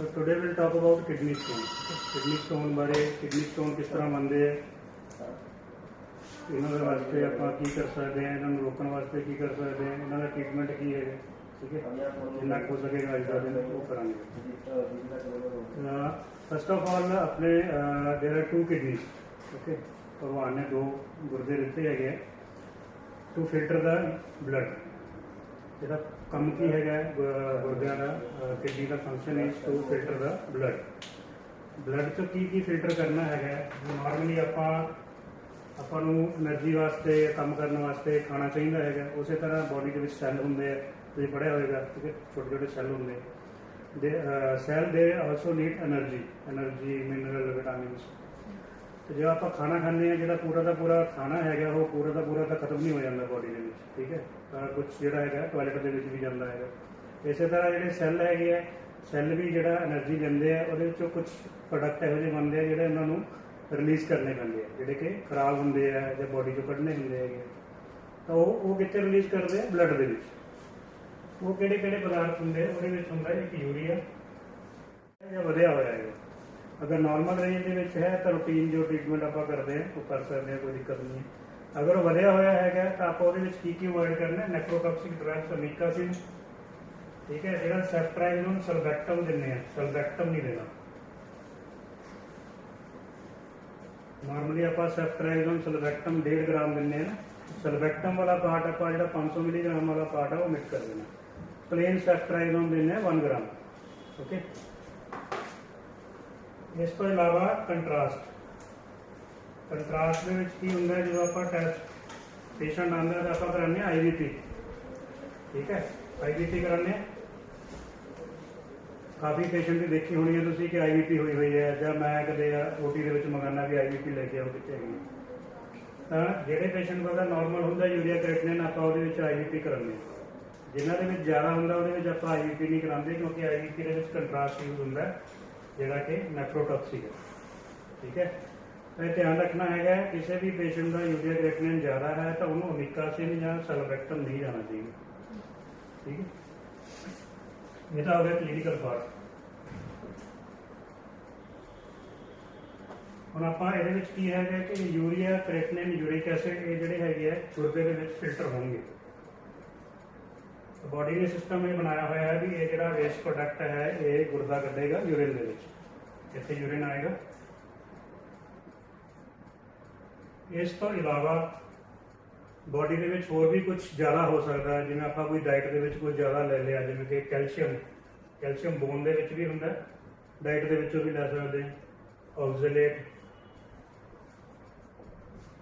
So today we'll talk about kidney stone. Kidney stone बारे kidney stone किस तरह बनते हैं, इन्हों वास्ते आप की कर सकते हैं, इन्हों रोकने वास्ते की कर सकते हैं, इन्हों ट्रीटमेंट की है, ठीक है, जिन्ना हो सकेगा इस दिन वो करेंगे. फर्स्ट ऑफ ऑल अपने देयर आर 2 किडनीज, ओके, भगवान ने 2 गुर्दे दिते है टू फिल्टर द ब्लड. ਜਿਹੜਾ ਕੰਮ ਕੀ ਹੈਗਾ ਗੁਰਦਿਆਂ ਦਾ ਕਿਡਨੀ ਦਾ function is to filter the blood ਤੋਂ ਕੀ ਫਿਲਟਰ ਕਰਨਾ ਹੈਗਾ. ਨਾਰਮਲੀ ਆਪਾਂ ਨੂੰ એનર્ਜੀ ਵਾਸਤੇ ਕੰਮ ਕਰਨ ਵਾਸਤੇ ਖਾਣਾ ਚਾਹੀਦਾ ਹੈਗਾ. ਉਸੇ ਤਰ੍ਹਾਂ ਬੋਡੀ ਦੇ ਵਿੱਚ ਸੈੱਲ ਹੁੰਦੇ ਆ, ਤੁਸੀਂ ਪੜ੍ਹਿਆ ਹੋਵੇਗਾ, ਠੀਕ ਹੈ, ਛੋਟੇ ਛੋਟੇ ਸੈੱਲ ਹੁੰਦੇ ਦੇ ਸੈੱਲ ਦੇ also need energy mineral vitamins. ਤੇ ਜੇ ਆਪਾਂ ਖਾਣਾ ਖਾਂਦੇ ਆ ਜਿਹੜਾ ਪੂਰਾ ਦਾ ਪੂਰਾ ਖਾਣਾ ਹੈਗਾ ਉਹ ਪੂਰਾ ਦਾ ਪੂਰਾ ਤਾਂ ਖਤਮ ਨਹੀਂ ਹੋ ਜਾਂਦਾ ਬੋਡੀ ਦੇ ਵਿੱਚ, ਠੀਕ ਹੈ, ਤਾਂ ਕੁਝ ਜਿਹੜਾ ਹੈਗਾ ਟਾਇਲਟ ਦੇ ਵਿੱਚ ਵੀ ਜਾਂਦਾ ਹੈਗਾ. ਇਸੇ ਤਰ੍ਹਾਂ ਜਿਹੜੇ ਸੈੱਲ ਹੈਗੇ ਆ, ਸੈੱਲ ਵੀ ਜਿਹੜਾ એનર્ਜੀ ਦਿੰਦੇ ਆ, ਉਹਦੇ ਵਿੱਚੋਂ ਕੁਝ ਪ੍ਰੋਡਕਟ ਇਹੋ ਜਿਹੇ ਬਣਦੇ ਆ ਜਿਹੜੇ ਉਹਨਾਂ ਨੂੰ ਰਿਲੀਜ਼ ਕਰਨੇ ਪੈਂਦੇ ਆ, ਜਿਹੜੇ ਕਿ ਖਰਾਬ ਹੁੰਦੇ ਆ ਜਾਂ ਬੋਡੀ ਚੋਂ ਕੱਢਣੇ ਹੁੰਦੇ ਹੈਗੇ. ਤਾਂ ਉਹ ਕਿੱਥੇ ਰਿਲੀਜ਼ ਕਰਦੇ ਆ? ਬਲੱਡ ਦੇ ਵਿੱਚ. ਉਹ ਕਿਹੜੇ ਪਦਾਰਥ ਹੁੰਦੇ ਆ? ਉਹਦੇ ਵਿੱਚ ਹੁੰਦਾ ਇੱਕ ਯੂਰੀਆ ਜਾਂ ਵਧਿਆ ਹੋਇਆ ਹੈਗਾ. अगर नॉर्मल रेंज के है तो रूटीन जो ट्रीटमेंट आप करते हैं वो कर सकते हैं, कोई दिक्कत नहीं है. अगर वो बढ़िया होया है तो आप की अवॉइड करना है नेफ्रोटॉक्सिक ड्रग्स, अमीकासिन, ठीक है, जो सेफ्ट्राइजोन सल्बैक्टम देने, सल्बैक्टम नहीं देना. नॉर्मली आप सेफ्ट्राइजोन सल्बैक्टम 1.5 ग्राम देने हैं. सल्बैक्टम वाला पार्ट आप जो 500 मिलीग्राम वाला पार्ट है वो मिक्स कर देना. प्लेन सेफ्ट्राइजोन देने 1 ग्राम, ओके. इस तो इलावा कंट्रास्ट की होंगे जो आप टैसट पेशेंट आता तो आप कराने IVP, ठीक है, IVP कराने. काफ़ी पेशेंट भी देखी होनी है तुसी कि IVP हुई है, जब मैं कदे OT के मंगाना भी IVP लेके आओ कितने है. तो जोड़े पेशेंट का नॉर्मल होंगे यूरिया क्रिएटिनिन आप IVP कराने. जिन्होंने ज़्यादा होंगे आप IVP नहीं कराते क्योंकि IVP के कंट्रास्ट यूज होंगे जोड़ा कि नेफ्रोटॉक्सिक है, ठीक है. तो ध्यान रखना है किसी भी पेशेंट का यूरिया क्रिएटिनिन ज़्यादा है तो उन्होंने अमीकासिन या सल्बैक्टम नहीं जाना चाहिए, ठीक है. ये तो हो गया क्लिनिकल पार्ट. हम आप की है कि यूरिया क्रिएटिनिन यूरिक एसिड ये जोड़े है गुर्दे के फिल्टर होंगे. बॉडी ने सिस्टम ये बनाया हुआ है भी ये जो वेस्ट प्रोडक्ट है ये गुर्दा कढ़ेगा यूरिन के, इतने यूरिन आएगा. इस तो इलावा बॉडी के होर भी कुछ ज़्यादा हो सकता है, जिवें आप कोई डाइट के कुछ ज़्यादा ले लिया, जिवें कि कैल्शियम बोन के भी होंगे, डाइट के भी ले सकते हैं. Oxalate,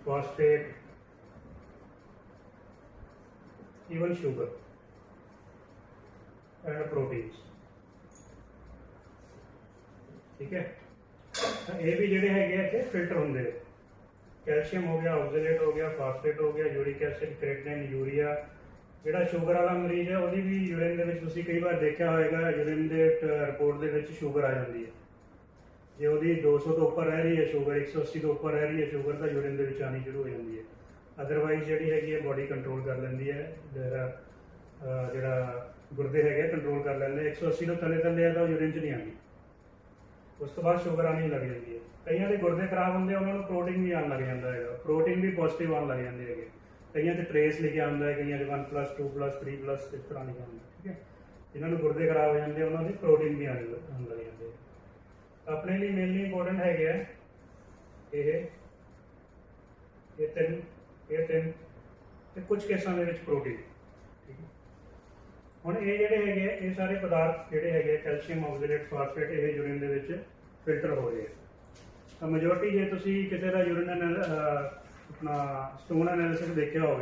phosphate, even sugar and proteins, ठीक है. ये भी जोड़े है फिल्टर होंगे. कैल्शियम हो गया, ऑक्जेलेट हो गया, फॉस्फेट हो गया, यूरिक एसिड, क्रिएटिनिन, यूरिया. जो शुगर वाला मरीज है वो भी यूरिन के कई बार देखा होगा यूरिन के रिपोर्ट के शुगर आ जाती है. जो वो 200 तो उपर रह रही है शुगर, 180 तो उपर रह रही है शुगर, तो यूरिन के आनी शुरू हो जाती है. अदरवाइज जी है बॉडी कंट्रोल कर लेंदी है, जोड़ा गुर्दे है कंट्रोल कर लेंगे. 180 तो थले है तो यूरिन च नहीं आती. उस तो बाद शुगर आनी लग जाती है. कई के गुर्दे खराब होंगे उन्होंने प्रोटीन भी आने लग जाता है, प्रोटीन भी पॉजिटिव आने लग जाते हैं. कई ट्रेस लिखे आता है, कई 1+, 2+, 3+ इस तरह लिखे आता, ठीक है. जिन्होंने गुर्दे खराब हो जाते हैं उन्होंने प्रोटीन भी आने लग जाते हैं. अपने लिए मेनली इंपोर्टेंट है ये तीन कुछ केसों के प्रोटीन, ठीक है. हम ये जोड़े है ये सारे पदार्थ जोड़े है कैल्शियम, ऑक्जेलेट, फॉस्फेट ये यूरिन के फिल्टर हो रहे हैं. तो मेजोरिटी जो तुम किसी का यूरिन अपना स्टोन एनालिसिस देखा हो,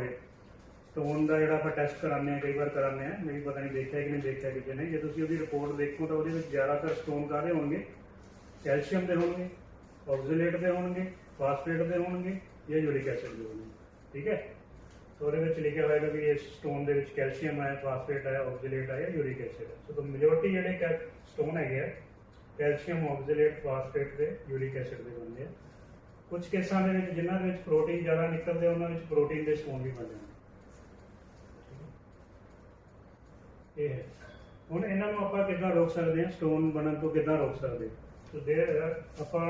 स्टोन का जो आप टैसट कराने कई बार कराने हैं, मेरी पता नहीं देखा कि नहीं देखा किसी ने. जो तुम उसकी रिपोर्ट देखो तो वो ज़्यादातर स्टोन कादे होंगे, कैल्शियम के होंगे, ऑक्जेलेट के होंगे, फॉस्फेट के होंगे या यूरिक एसिड के होंगे, ठीक है. तो वो लिखा होगा कि ये स्टोन के कैल्शियम है, फॉस्फेट है, ऑक्जेलेट है या यूरिक एसिड है. तो मेजोरिटी जो स्टोन है कैल्शियम, ऑक्जेलेट, फॉस्फेट के, यूरिक एसिड के बनते हैं. कुछ केसों के जिन्होंने प्रोटीन ज़्यादा निकलते हैं उन्होंने प्रोटीन के स्टोन भी बन जाते हैं. ये है ਹੁਣ ਇਹਨਾਂ ਨੂੰ ਆਪਾਂ ਕਿੱਦਾਂ ਰੋਕ ਸਕਦੇ ਹਾਂ, ਸਟੋਨ ਬਣਨ ਤੋਂ ਕਿੱਦਾਂ ਰੋਕ ਸਕਦੇ ਹਾਂ। ਤੇ ਆਪਾਂ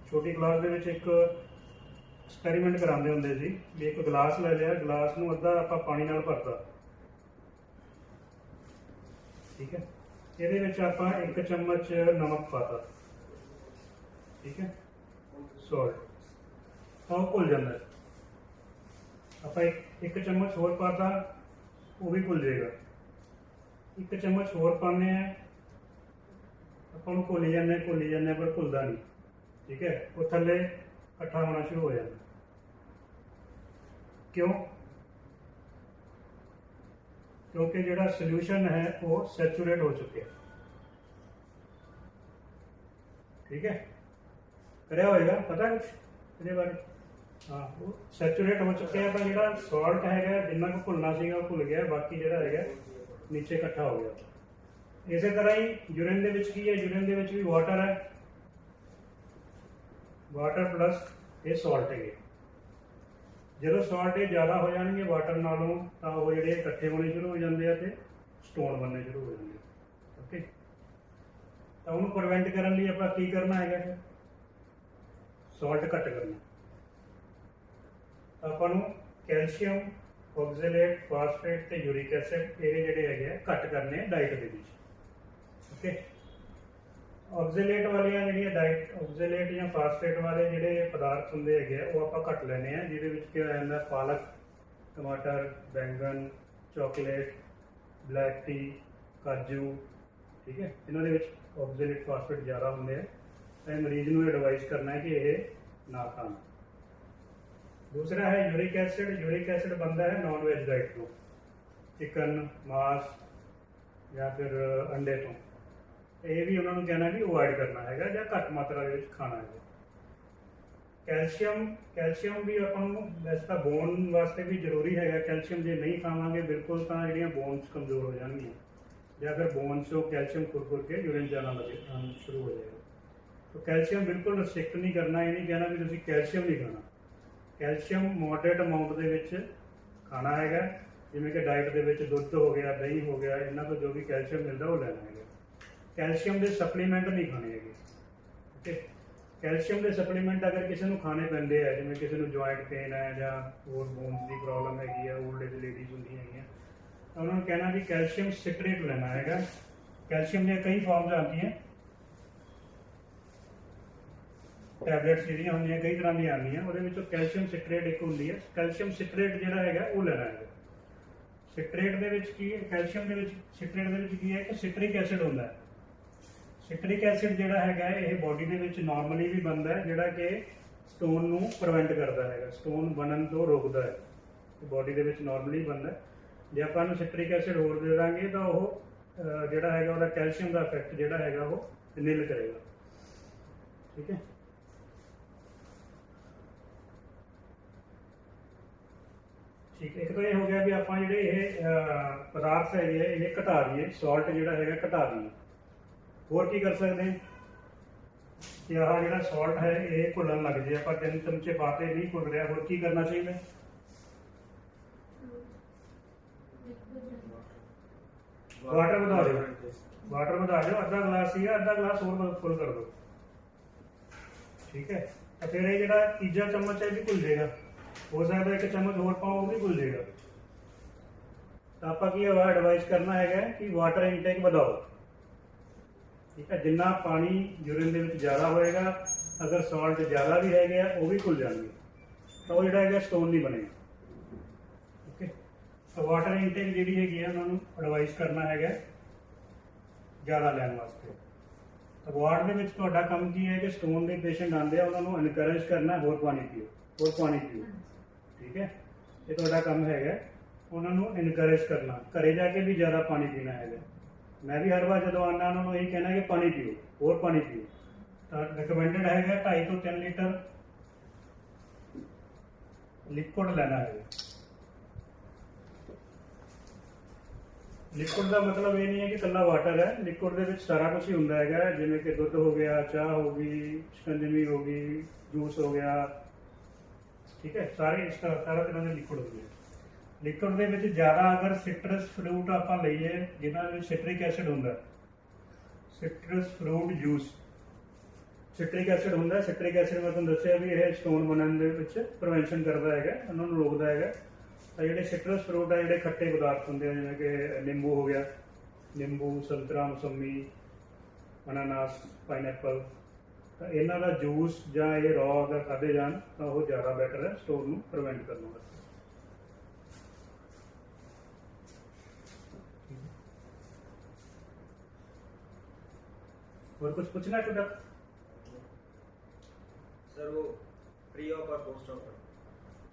ਛੋਟੀ ਕਲਾਸ ਦੇ ਵਿੱਚ ਇੱਕ ਐਕਸਪੈਰੀਮੈਂਟ ਕਰਾਉਂਦੇ ਹੁੰਦੇ ਸੀ ਵੀ ਇੱਕ ਗਲਾਸ ਲੈ ਲਿਆ, ਗਲਾਸ ਨੂੰ ਅੱਧਾ ਆਪਾਂ ਪਾਣੀ ਨਾਲ ਭਰਤਾ, ਠੀਕ ਹੈ। ਇਹਦੇ ਵਿੱਚ ਆਪਾਂ 1 ਚਮਚ ਨਮਕ ਪਾਤਾ, ਠੀਕ ਹੈ, ਸੌਲਟ, ਤਾਂ ਉਹ ਘੁਲ ਜਾਂਦਾ ਹੈ। ਆਪਾਂ ਇੱਕ ਚਮਚ ਹੋਰ ਪਾਤਾ, ਉਹ ਵੀ ਘੁਲ ਜਾਏਗਾ। 1 ਚਮਚ ਹੋਰ ਪਾਉਂਦੇ ਆ, ਆਪਾਂ ਨੂੰ ਘੁੱਲੀ ਜਾਂਦੇ ਪਰ ਘੁਲਦਾ ਨਹੀਂ, ਠੀਕ ਹੈ, ਉਹ ਥੱਲੇ ਇਕੱਠਾ ਹੋਣਾ ਸ਼ੁਰੂ ਹੋ ਜਾਂਦਾ। ਕਿਉਂ? ਕਿਉਂਕਿ ਜਿਹੜਾ ਸੋਲੂਸ਼ਨ ਹੈ ਉਹ ਸੈਚੂਰੇਟ ਹੋ ਚੁੱਕਿਆ, ਠੀਕ ਹੈ। ਕਰਿਆ ਹੋਏਗਾ ਪਤਾ ਕੁਛ ਇਹਦੇ ਬਾਰੇ? ਹਾਂ, ਉਹ ਸੈਚੂਰੇਟ ਹੋ ਚੁੱਕਿਆ। ਤਾਂ ਜਿਹੜਾ ਸਾਲਟ ਹੈਗਾ ਜਿੰਨਾ ਕੁ ਘੁਲਣਾ ਸੀਗਾ ਉਹ ਘੁਲ ਗਿਆ, ਬਾਕੀ ਜਿਹੜਾ ਹੈਗਾ ਨੀਚੇ ਇਕੱਠਾ ਹੋ ਗਿਆ। ਇਸੇ ਤਰ੍ਹਾਂ ਹੀ ਯੂਰਿਨ ਦੇ ਵਿੱਚ ਕੀ ਹੈ, ਯੂਰਿਨ ਦੇ ਵਿੱਚ ਵੀ ਵਾਟਰ ਹੈ, ਵਾਟਰ ਪਲੱਸ ਇਹ ਸਾਲਟ ਹੈਗੇ। ਜਦੋਂ ਸਾਲਟ ਇਹ ਜ਼ਿਆਦਾ ਹੋ ਜਾਣਗੇ ਵਾਟਰ ਨਾਲੋਂ, ਤਾਂ ਉਹ ਜਿਹੜੇ ਇਕੱਠੇ ਹੋਣੇ ਸ਼ੁਰੂ ਹੋ ਜਾਂਦੇ ਆ ਤੇ ਸਟੋਨ ਬਣਨੇ ਸ਼ੁਰੂ ਹੋ ਜਾਂਦੇ ਆ। ਓਕੇ, ਤਾਂ ਉਹਨੂੰ ਪ੍ਰੀਵੈਂਟ ਕਰਨ ਲਈ ਆਪਾਂ ਕੀ ਕਰਨਾ ਹੈਗਾ, ਫਿਰ ਸਾਲਟ ਘੱਟ ਕਰਨਾ। ਆਪਾਂ ਨੂੰ ਕੈਲਸ਼ੀਅਮ, ਆਕਜ਼ੇਲੇਟ, ਫਾਸਫੇਟ ਤੇ ਯੂਰਿਕ ਐਸਿਡ ਇਹ ਜਿਹੜੇ ਹੈਗੇ ਆ ਘੱਟ ਕਰਨੇ ਆ ਡਾਈਟ ਦੇ ਵਿੱਚ। ਓਕੇ, ਆਕਜ਼ੇਲੇਟ ਵਾਲੀਆਂ ਜਿਹੜੀਆਂ ਡਾਈਟ, ਆਕਜ਼ੇਲੇਟ ਜਾਂ ਫਾਸਫੇਟ ਵਾਲੇ ਜਿਹੜੇ ਪਦਾਰਥ ਹੁੰਦੇ ਹੈਗੇ ਆ ਉਹ ਆਪਾਂ ਘੱਟ ਲੈਣੇ ਆ, ਜਿਹਦੇ ਵਿੱਚ ਕੀ ਆ ਜਾਂਦਾ ਪਾਲਕ, ਟਮਾਟਰ, ਬੈਂਗਨ, ਚਾਕਲੇਟ, ਬਲੈਕ ਟੀ, ਕਾਜੂ, ਠੀਕ ਹੈ। ਇਹਨਾਂ ਦੇ ਵਿੱਚ ਆਕਜ਼ੇਲੇਟ, ਫਾਸਫੇਟ ਜ਼ਿਆਦਾ ਹੁੰਦੇ ਆ, ਤਾਂ ਮਰੀਜ਼ ਨੂੰ ਐਡਵਾਈਸ ਕਰਨਾ ਹੈ ਕਿ ਇਹ ਨਾ ਖਾਣ। ਦੂਸਰਾ ਹੈ ਯੂਰਿਕ ਐਸਿਡ। ਯੂਰਿਕ ਐਸਿਡ ਬਣਦਾ ਹੈ ਨੌਨ ਵੈਜ ਡਾਈਟ ਤੋਂ, ਚਿਕਨ, ਮਾਸ ਜਾਂ ਫਿਰ ਅੰਡੇ ਤੋਂ। ਇਹ ਵੀ ਉਹਨਾਂ ਨੂੰ ਕਹਿਣਾ ਵੀ ਅਵੋਇਡ ਕਰਨਾ ਹੈਗਾ ਜਾਂ ਘੱਟ ਮਾਤਰਾ ਦੇ ਵਿੱਚ ਖਾਣਾ ਹੈਗਾ। ਕੈਲਸ਼ੀਅਮ ਵੀ ਆਪਾਂ ਨੂੰ ਵੈਸੇ ਤਾਂ ਬੋਨ ਵਾਸਤੇ ਵੀ ਜ਼ਰੂਰੀ ਹੈਗਾ। ਕੈਲਸ਼ੀਅਮ ਜੇ ਨਹੀਂ ਖਾਵਾਂਗੇ ਬਿਲਕੁਲ ਤਾਂ ਜਿਹੜੀਆਂ ਬੋਨਸ ਕਮਜ਼ੋਰ ਹੋ ਜਾਣਗੀਆਂ, ਜਾਂ ਫਿਰ ਬੋਨਸ ਤੋਂ ਕੈਲਸ਼ੀਅਮ ਖੁਰ ਕੇ ਯੂਰਿਨ ਜਾਣਾ ਸ਼ੁਰੂ ਹੋ ਜਾਏਗਾ। ਤਾਂ ਕੈਲਸ਼ੀਅਮ ਬਿਲਕੁਲ ਰਿਸਟ੍ਰਿਕਟ ਨਹੀਂ ਕਰਨਾ, ਇਹ ਨਹੀਂ ਕਹਿਣਾ ਵੀ ਤੁਸੀਂ ਕੈਲਸ਼ੀਅਮ ਨਹੀਂ ਖਾਣਾ। ਕੈਲਸ਼ੀਅਮ ਮੋਡਰੇਟ ਅਮਾਊਂਟ ਦੇ ਵਿੱਚ ਖਾਣਾ ਹੈਗਾ, ਜਿਵੇਂ ਕਿ ਡਾਈਟ ਦੇ ਵਿੱਚ ਦੁੱਧ ਹੋ ਗਿਆ, ਦਹੀਂ ਹੋ ਗਿਆ, ਇਹਨਾਂ ਤੋਂ ਜੋ ਵੀ ਕੈਲਸ਼ੀਅਮ ਮਿਲਦਾ ਉਹ ਲੈਣਾ ਹੈਗਾ। ਕੈਲਸ਼ੀਅਮ ਦੇ ਸਪਲੀਮੈਂਟ ਨਹੀਂ ਖਾਣੇ ਹੈਗੇ। ਓਕੇ, ਕੈਲਸ਼ੀਅਮ ਦੇ ਸਪਲੀਮੈਂਟ ਅਗਰ ਕਿਸੇ ਨੂੰ ਖਾਣੇ ਪੈਂਦੇ ਆ, ਜਿਵੇਂ ਕਿਸੇ ਨੂੰ ਜੁਆਇੰਟ ਪੇਨ ਹੈ ਜਾਂ ਹੋਰ ਬੋਨਸ ਦੀ ਪ੍ਰੋਬਲਮ ਹੈਗੀ ਆ, ਓਲਡ ਏਜ ਲੇਡੀਜ਼ ਹੁੰਦੀਆਂ ਹੈਗੀਆਂ, ਤਾਂ ਉਹਨਾਂ ਨੂੰ ਕਹਿਣਾ ਵੀ ਕੈਲਸ਼ੀਅਮ ਸਿਟਰੇਟ ਲੈਣਾ ਹੈਗਾ। ਕੈਲਸ਼ੀਅਮ ਦੀਆਂ ਕਈ ਫਾਰਮਸ ਆਉਂਦੀਆਂ, ਟੈਬਲੇਟਸ ਜਿਹੜੀਆਂ ਹੁੰਦੀਆਂ ਕਈ ਤਰ੍ਹਾਂ ਦੀਆਂ ਆਉਂਦੀਆਂ, ਉਹਦੇ ਵਿੱਚੋਂ ਕੈਲਸ਼ੀਅਮ ਸਿਟਰੇਟ ਇੱਕ ਹੁੰਦੀ ਹੈ। ਕੈਲਸ਼ੀਅਮ ਸਿਟਰੇਟ ਜਿਹੜਾ ਹੈਗਾ ਉਹ ਲੈਣਾ ਹੈਗਾ। ਸਿਟਰੇਟ ਦੇ ਵਿੱਚ ਕੀ ਹੈ, ਕੈਲਸ਼ੀਅਮ ਦੇ ਵਿੱਚ ਸਿਟਰੇਟ ਦੇ ਵਿੱਚ ਕੀ ਹੈ ਕਿ ਸਿਟਰਿਕ ਐਸਿਡ ਹੁੰਦਾ ਹੈ। ਸਿਟਰਿਕ ਐਸਿਡ ਜਿਹੜਾ ਹੈਗਾ ਇਹ ਬੋਡੀ ਦੇ ਵਿੱਚ ਨਾਰਮਲੀ ਵੀ ਬਣਦਾ ਹੈ, ਜਿਹੜਾ ਕਿ ਸਟੋਨ ਨੂੰ ਪ੍ਰੀਵੈਂਟ ਕਰਦਾ ਹੈਗਾ, ਸਟੋਨ ਬਣਨ ਤੋਂ ਰੋਕਦਾ ਹੈ। ਬੋਡੀ ਦੇ ਵਿੱਚ ਨਾਰਮਲੀ ਬਣਦਾ। ਜੇ ਆਪਾਂ ਨੂੰ ਸਿਟਰਿਕ ਐਸਿਡ ਹੋਰ ਦੇ ਦਾਂਗੇ ਤਾਂ ਉਹ ਜਿਹੜਾ ਹੈਗਾ ਉਹਦਾ ਕੈਲਸ਼ੀਅਮ ਦਾ ਇਫੈਕਟ ਜਿਹੜਾ ਹੈਗਾ ਉਹ ਨਿਲ ਕਰੇਗਾ, ਠੀਕ ਹੈ। ਠੀਕ ਹੈ, ਇੱਕ ਤਾਂ ਇਹ ਹੋ ਗਿਆ ਵੀ ਆਪਾਂ ਜਿਹੜੇ ਇਹ ਪਦਾਰਥ ਹੈਗੇ ਇਹ ਘਟਾ ਦਈਏ, ਸਾਲਟ ਜਿਹੜਾ ਹੈਗਾ ਘਟਾ ਦਈਏ। ਹੋਰ ਕੀ ਕਰ ਸਕਦੇ ਹਾਂ ਕਿ ਆਹ ਜਿਹੜਾ ਸਾਲਟ ਹੈ ਇਹ ਘੁਲਣ ਲੱਗ ਜੇ। ਆਪਾਂ 3 ਚਮਚੇ ਪਾਤੇ, ਨਹੀਂ ਘੁਲ ਰਿਹਾ, ਹੋਰ ਕੀ ਕਰਨਾ ਚਾਹੀਦਾ? ਵਾਟਰ ਵਧਾ ਦਿਓ, ਵਾਟਰ ਵਧਾ ਦਿਓ। ਅੱਧਾ ਗਲਾਸ ਸੀਗਾ, ਅੱਧਾ ਗਲਾਸ ਹੋਰ ਫੁੱਲ ਕਰ ਦਿਓ, ਠੀਕ ਹੈ। ਤਾਂ ਫਿਰ ਇਹ ਜਿਹੜਾ ਤੀਜਾ ਚਮਚ ਹੈ ਵੀ ਘੁਲ ਜਾਏਗਾ। ਹੋ ਸਕਦਾ 1 ਚਮਚ ਹੋਰ ਪਾਓ, ਉਹ ਵੀ ਘੁਲ ਜਾਏਗਾ। ਤਾਂ ਆਪਾਂ ਕੀ ਐਡਵਾਈਸ ਕਰਨਾ ਹੈਗਾ ਕਿ ਵਾਟਰ ਇਨਟੇਕ ਵਧਾਓ, ਠੀਕ ਹੈ। ਜਿੰਨਾ ਪਾਣੀ ਯੂਰਿਨ ਦੇ ਵਿੱਚ ਜ਼ਿਆਦਾ ਹੋਏਗਾ, ਅਗਰ ਸਾਲਟ ਜ਼ਿਆਦਾ ਵੀ ਹੈਗੇ ਆ ਉਹ ਵੀ ਘੁਲ ਜਾਣਗੇ, ਤਾਂ ਉਹ ਜਿਹੜਾ ਹੈਗਾ ਸਟੋਨ ਨਹੀਂ ਬਣੇਗਾ, ਓਕੇ। ਤਾਂ ਵਾਟਰ ਇਨਟੇਕ ਜਿਹੜੀ ਹੈਗੀ ਆ ਉਹਨਾਂ ਨੂੰ ਐਡਵਾਈਸ ਕਰਨਾ ਹੈਗਾ ਜ਼ਿਆਦਾ ਲੈਣ ਵਾਸਤੇ। ਤਾਂ ਵਾਰਡ ਦੇ ਵਿੱਚ ਤੁਹਾਡਾ ਕੰਮ ਕੀ ਹੈ ਕਿ ਸਟੋਨ ਦੇ ਪੇਸ਼ੈਂਟ ਆਉਂਦੇ ਆ ਉਹਨਾਂ ਨੂੰ ਐਨਕਰੇਜ ਕਰਨਾ, ਹੋਰ ਪਾਣੀ ਪੀਓ, ਹੋਰ ਪਾਣੀ ਪੀਓ, ਠੀਕ ਹੈ। ਇਹ ਤੁਹਾਡਾ ਕੰਮ ਹੈਗਾ, ਉਹਨਾਂ ਨੂੰ ਐਨਕਰੇਜ ਕਰਨਾ। ਘਰੇ ਜਾ ਕੇ ਵੀ ਜ਼ਿਆਦਾ ਪਾਣੀ ਪੀਣਾ ਹੈਗਾ। ਮੈਂ ਵੀ ਹਰ ਵਾਰ ਜਦੋਂ ਆਉਂਦਾ ਉਹਨਾਂ ਨੂੰ ਇਹੀ ਕਹਿਣਾ ਕਿ ਪਾਣੀ ਪੀਓ, ਹੋਰ ਪਾਣੀ ਪੀਓ। ਤਾਂ ਰਿਕਮੈਂਡਡ ਹੈਗਾ 2.5 ਤੋਂ 3 ਲੀਟਰ ਲਿਕੁਇਡ ਲੈਣਾ ਹੈਗਾ। ਲਿਕੁਇਡ ਦਾ ਮਤਲਬ ਇਹ ਨਹੀਂ ਹੈ ਕਿ ਇਕੱਲਾ ਵਾਟਰ ਹੈ, ਲਿਕੁਇਡ ਦੇ ਵਿੱਚ ਸਾਰਾ ਕੁਝ ਹੀ ਹੁੰਦਾ ਹੈਗਾ, ਜਿਵੇਂ ਕਿ ਦੁੱਧ ਹੋ ਗਿਆ, ਚਾਹ ਹੋ ਗਈ, ਸ਼ਿਕੰਜਵੀ ਹੋ ਗਈ, ਜੂਸ ਹੋ ਗਿਆ, ਠੀਕ ਹੈ। ਸਾਰਾ ਤਰ੍ਹਾਂ ਦੇ ਲਿਕੁਇਡ ਹੁੰਦੇ ਲਿਕਵਿਡ ਦੇ ਵਿੱਚ ਜ਼ਿਆਦਾ ਅਗਰ ਸਿਟਰਸ ਫਰੂਟ ਆਪਾਂ ਲਈਏ ਜਿਨ੍ਹਾਂ ਵਿੱਚ ਸਿਟਰਿਕ ਐਸਿਡ ਹੁੰਦਾ, ਸਿਟਰਸ ਫਰੂਟ ਜੂਸ, ਸਿਟਰਿਕ ਐਸਿਡ ਹੁੰਦਾ। ਸਿਟਰਿਕ ਐਸਿਡ ਮੈਂ ਤੁਹਾਨੂੰ ਦੱਸਿਆ ਵੀ ਇਹ ਸਟੋਨ ਬਣਨ ਦੇ ਵਿੱਚ ਪ੍ਰੀਵੈਂਸ਼ਨ ਕਰਦਾ ਹੈਗਾ, ਉਹਨਾਂ ਨੂੰ ਰੋਕਦਾ ਹੈਗਾ। ਤਾਂ ਜਿਹੜੇ ਸਿਟਰਸ ਫਰੂਟ ਆ, ਜਿਹੜੇ ਖੱਟੇ ਪਦਾਰਥ ਹੁੰਦੇ ਆ, ਜਿਵੇਂ ਕਿ ਨਿੰਬੂ ਹੋ ਗਿਆ, ਨਿੰਬੂ, ਸੰਤਰਾ, ਮੌਸੰਮੀ, ਅਨਾਨਾਸ, ਪਾਈਨਐਪਲ, ਤਾਂ ਇਹਨਾਂ ਦਾ ਜੂਸ ਜਾਂ ਇਹ ਰॉ ਅਗਰ ਖਾਧੇ ਜਾਣ ਤਾਂ ਉਹ ਜ਼ਿਆਦਾ ਬੈਟਰ ਹੈ ਸਟੋਨ ਨੂੰ ਪ੍ਰੀਵੈਂਟ ਕਰਨ ਵਾਸਤੇ। और कुछ पूछना है तो सर वो प्री ऑप और पोस्ट ऑप?